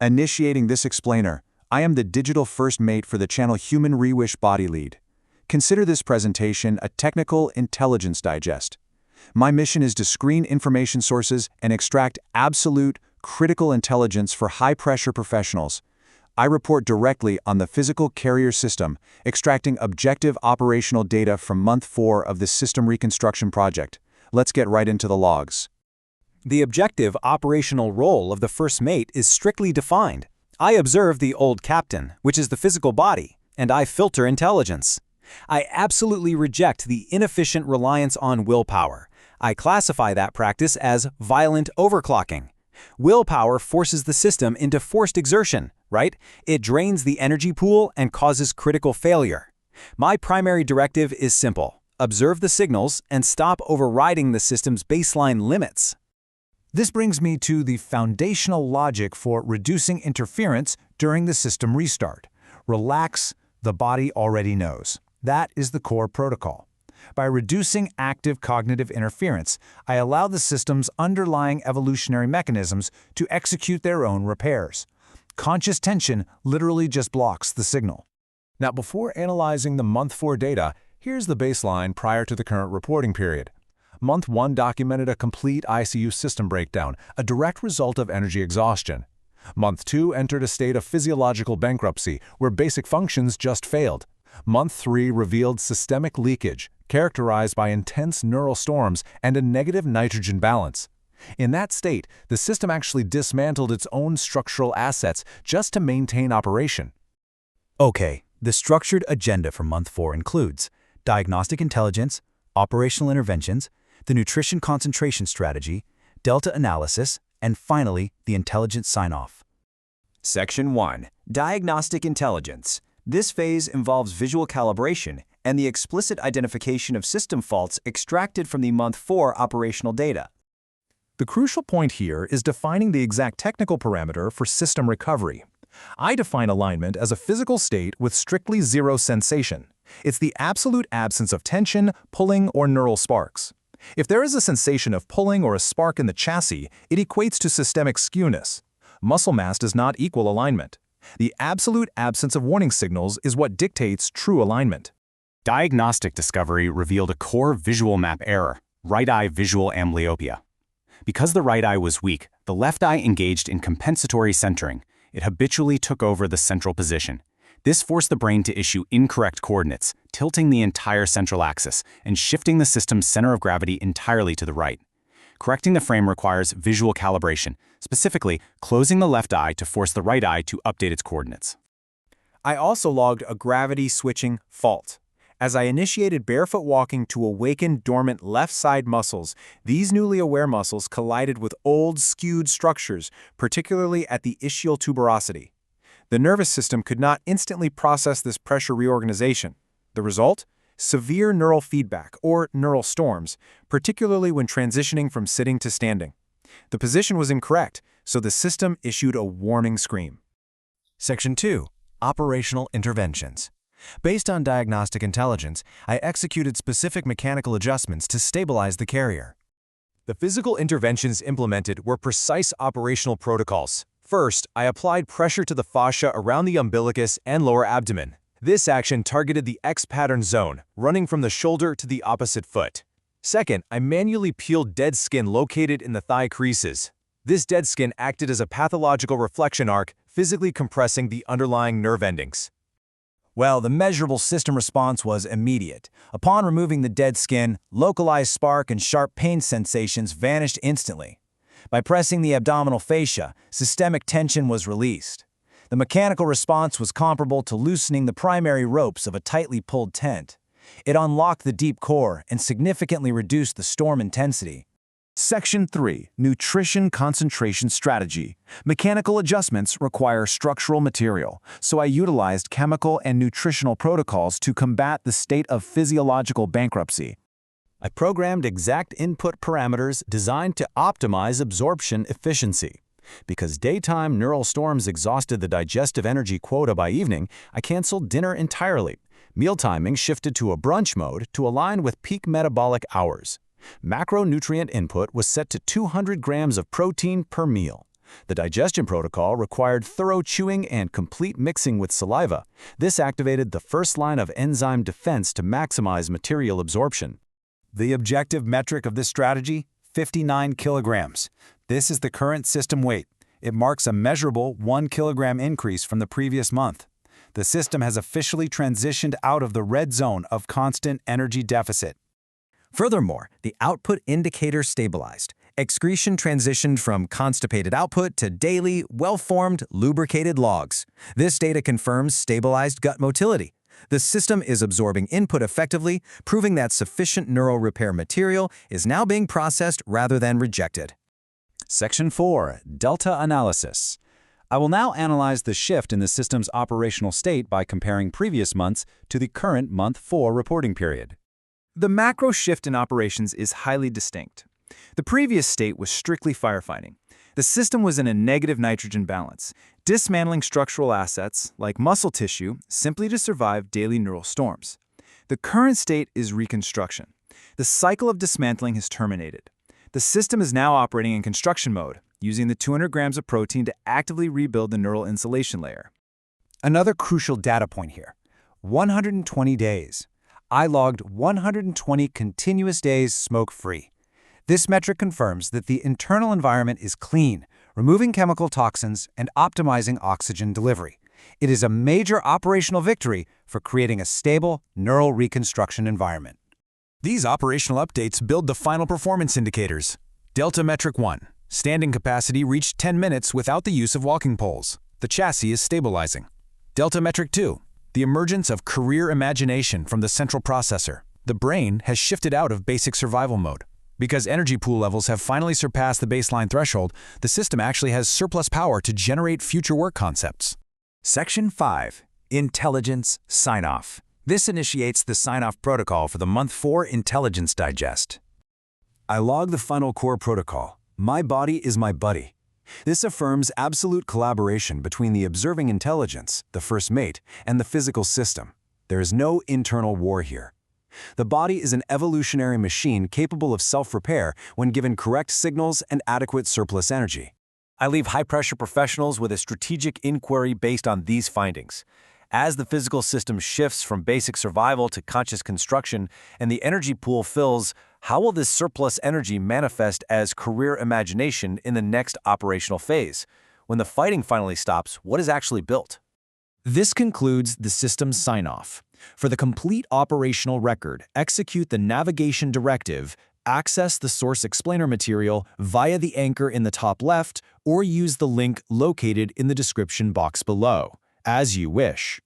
Initiating this explainer, I am the digital first mate for the channel Human Rewish Body Lead. Consider this presentation a technical intelligence digest. My mission is to screen information sources and extract absolute, critical intelligence for high-pressure professionals. I report directly on the physical carrier system, extracting objective operational data from month 4 of the system reconstruction project. Let's get right into the logs. The objective operational role of the first mate is strictly defined. I observe the old captain, which is the physical body, and I filter intelligence. I absolutely reject the inefficient reliance on willpower. I classify that practice as violent overclocking. Willpower forces the system into forced exertion, right? It drains the energy pool and causes critical failure. My primary directive is simple: observe the signals and stop overriding the system's baseline limits. This brings me to the foundational logic for reducing interference during the system restart. Relax, the body already knows. That is the core protocol. By reducing active cognitive interference, I allow the system's underlying evolutionary mechanisms to execute their own repairs. Conscious tension literally just blocks the signal. Now, before analyzing the month 4 data, here's the baseline prior to the current reporting period. Month 1 documented a complete ICU system breakdown, a direct result of energy exhaustion. Month 2 entered a state of physiological bankruptcy, where basic functions just failed. Month 3 revealed systemic leakage, characterized by intense neural storms and a negative nitrogen balance. In that state, the system actually dismantled its own structural assets just to maintain operation. Okay, the structured agenda for month 4 includes diagnostic intelligence, operational interventions, the nutrition concentration strategy, delta analysis, and finally, the intelligence sign-off. Section 1. Diagnostic Intelligence. This phase involves visual calibration and the explicit identification of system faults extracted from the month 4 operational data. The crucial point here is defining the exact technical parameter for system recovery. I define alignment as a physical state with strictly zero sensation. It's the absolute absence of tension, pulling, or neural sparks. If there is a sensation of pulling or a spark in the chassis, it equates to systemic skewness. Muscle mass does not equal alignment. The absolute absence of warning signals is what dictates true alignment. Diagnostic discovery revealed a core visual map error, right eye visual amblyopia. Because the right eye was weak, the left eye engaged in compensatory centering. It habitually took over the central position. This forced the brain to issue incorrect coordinates, tilting the entire central axis and shifting the system's center of gravity entirely to the right. Correcting the frame requires visual calibration, specifically closing the left eye to force the right eye to update its coordinates. I also logged a gravity switching fault. As I initiated barefoot walking to awaken dormant left side muscles, these newly aware muscles collided with old, skewed structures, particularly at the ischial tuberosity. The nervous system could not instantly process this pressure reorganization. The result? Severe neural feedback, or neural storms, particularly when transitioning from sitting to standing. The position was incorrect, so the system issued a warning scream. Section 2. Operational interventions. Based on diagnostic intelligence, I executed specific mechanical adjustments to stabilize the carrier. The physical interventions implemented were precise operational protocols. First, I applied pressure to the fascia around the umbilicus and lower abdomen. This action targeted the X-pattern zone, running from the shoulder to the opposite foot. Second, I manually peeled dead skin located in the thigh creases. This dead skin acted as a pathological reflection arc, physically compressing the underlying nerve endings. Well, the measurable system response was immediate. Upon removing the dead skin, localized spark and sharp pain sensations vanished instantly. By pressing the abdominal fascia, systemic tension was released. The mechanical response was comparable to loosening the primary ropes of a tightly pulled tent. It unlocked the deep core and significantly reduced the storm intensity. Section 3. Nutrition Concentration Strategy. Mechanical adjustments require structural material, so I utilized chemical and nutritional protocols to combat the state of physiological bankruptcy. I programmed exact input parameters designed to optimize absorption efficiency. Because daytime neural storms exhausted the digestive energy quota by evening, I canceled dinner entirely. Meal timing shifted to a brunch mode to align with peak metabolic hours. Macronutrient input was set to 200 grams of protein per meal. The digestion protocol required thorough chewing and complete mixing with saliva. This activated the first line of enzyme defense to maximize material absorption. The objective metric of this strategy? 59 kilograms. This is the current system weight. It marks a measurable 1 kilogram increase from the previous month. The system has officially transitioned out of the red zone of constant energy deficit. Furthermore, the output indicator stabilized. Excretion transitioned from constipated output to daily, well-formed, lubricated logs. This data confirms stabilized gut motility. The system is absorbing input effectively, proving that sufficient neural repair material is now being processed rather than rejected. Section 4. Delta Analysis. I will now analyze the shift in the system's operational state by comparing previous months to the current month 4 reporting period. The macro shift in operations is highly distinct. The previous state was strictly firefighting. The system was in a negative nitrogen balance, dismantling structural assets, like muscle tissue, simply to survive daily neural storms. The current state is reconstruction. The cycle of dismantling has terminated. The system is now operating in construction mode, using the 200 grams of protein to actively rebuild the neural insulation layer. Another crucial data point here. 120 days. I logged 120 continuous days smoke-free. This metric confirms that the internal environment is clean, removing chemical toxins and optimizing oxygen delivery. It is a major operational victory for creating a stable neural reconstruction environment. These operational updates build the final performance indicators. Delta Metric 1. Standing capacity reached 10 minutes without the use of walking poles. The chassis is stabilizing. Delta Metric 2. The emergence of career imagination from the central processor. The brain has shifted out of basic survival mode. Because energy pool levels have finally surpassed the baseline threshold, the system actually has surplus power to generate future work concepts. Section 5. Intelligence Sign-Off. This initiates the sign-off protocol for the Month 4 Intelligence Digest. I log the final core protocol. My body is my buddy. This affirms absolute collaboration between the observing intelligence, the first mate, and the physical system. There is no internal war here. The body is an evolutionary machine capable of self-repair when given correct signals and adequate surplus energy. I leave high-pressure professionals with a strategic inquiry based on these findings. As the physical system shifts from basic survival to conscious construction and the energy pool fills, how will this surplus energy manifest as career imagination in the next operational phase? When the fighting finally stops, what is actually built? This concludes the system's sign-off. For the complete operational record, execute the navigation directive, access the source explainer material via the anchor in the top left, or use the link located in the description box below, as you wish.